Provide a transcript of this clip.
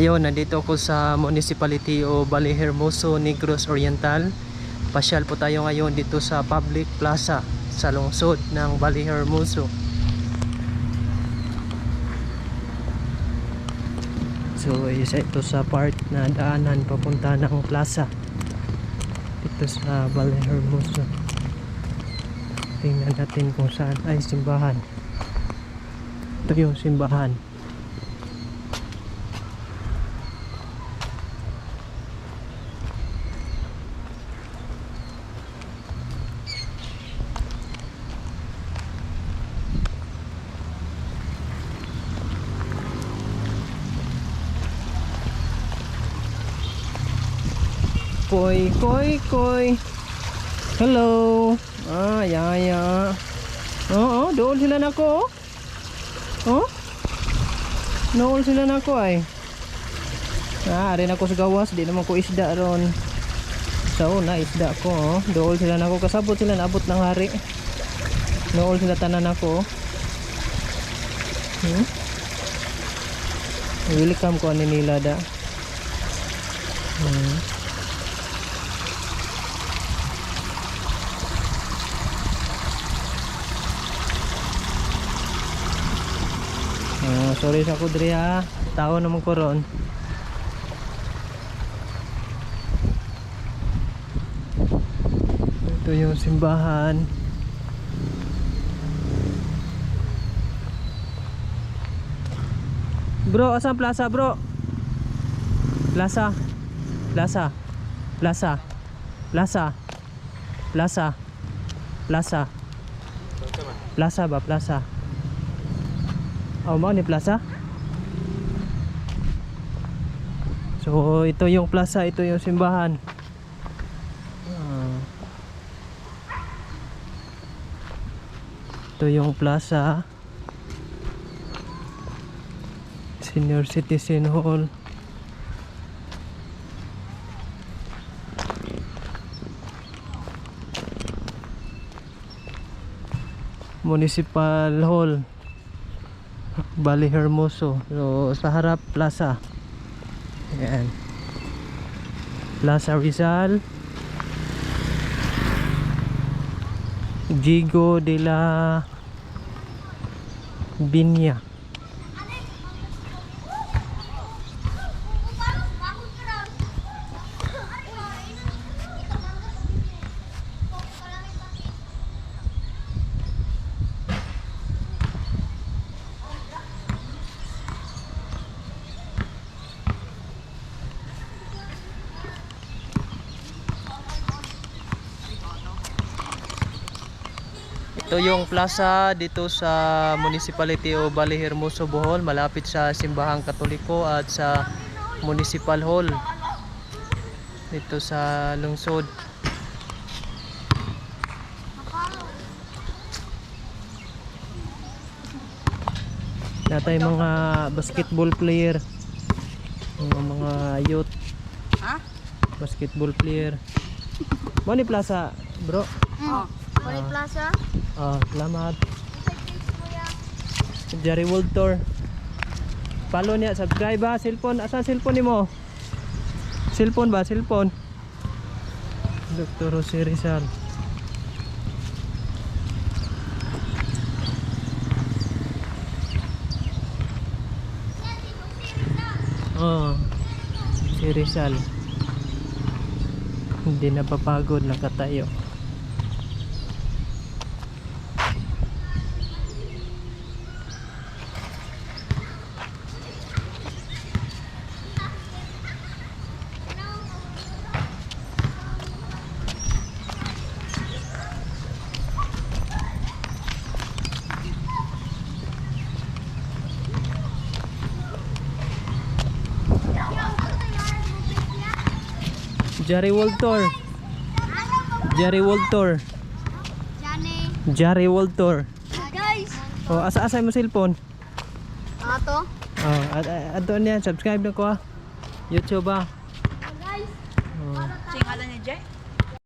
Ayun, nandito ako sa Municipality o Ballyhermoso, Negros Oriental. Pasyal po tayo ngayon dito sa Public Plaza sa lungsod ng Ballyhermoso. So isa ito sa part na daanan papunta ng plaza dito sa Ballyhermoso. Tingnan natin kung saan ay simbahan. Ito yung simbahan. Koy, koy, koy. Hello. Ya. Oo, doon sila nako. Oh? Doon sila nako ay. Arin ako sa gawas, di naman ko isda ron. So, na isda ko, oh. Doon sila nako, kasabot sila naabot ng hari. Doon sila tanan ako. Welcome ko ani nila da. Sorry sa kudri ha, tao naman ko ron. Ito yung simbahan. Bro, asan plaza bro? Plaza. Plaza. Plaza. Plaza. Plaza. Plaza. Plaza ba? Plaza. Oh, mau ni plaza. So, ito yung plaza, ito yung simbahan. Ito yung plaza. Senior Citizen Hall. Municipal Hall Ballyhermoso. So sa harap plaza. Ayan. Plaza Rizal. Gigo de la Viña. Ito yung plaza dito sa Municipality o Ballyhermoso, Bohol, malapit sa Simbahang Katoliko at sa Municipal Hall dito sa lungsod. Natay mga basketball player, mga youth, basketball player. Mani plaza, bro? Mani plaza? Selamat. Jari World Tour. Follow niya, subscribe ba? Cellphone, asa cellphone nimo? Cellphone ba? Cellphone. Dr. Jose Rizal. Si Rizal. Hindi na papagod, nakatayo. Jari World Tour. Jari World Tour. Jari World Tour. Guys! Oh, asa-asa mo cellphone? Ato? Ato niya, subscribe na ko ha. YouTube ba?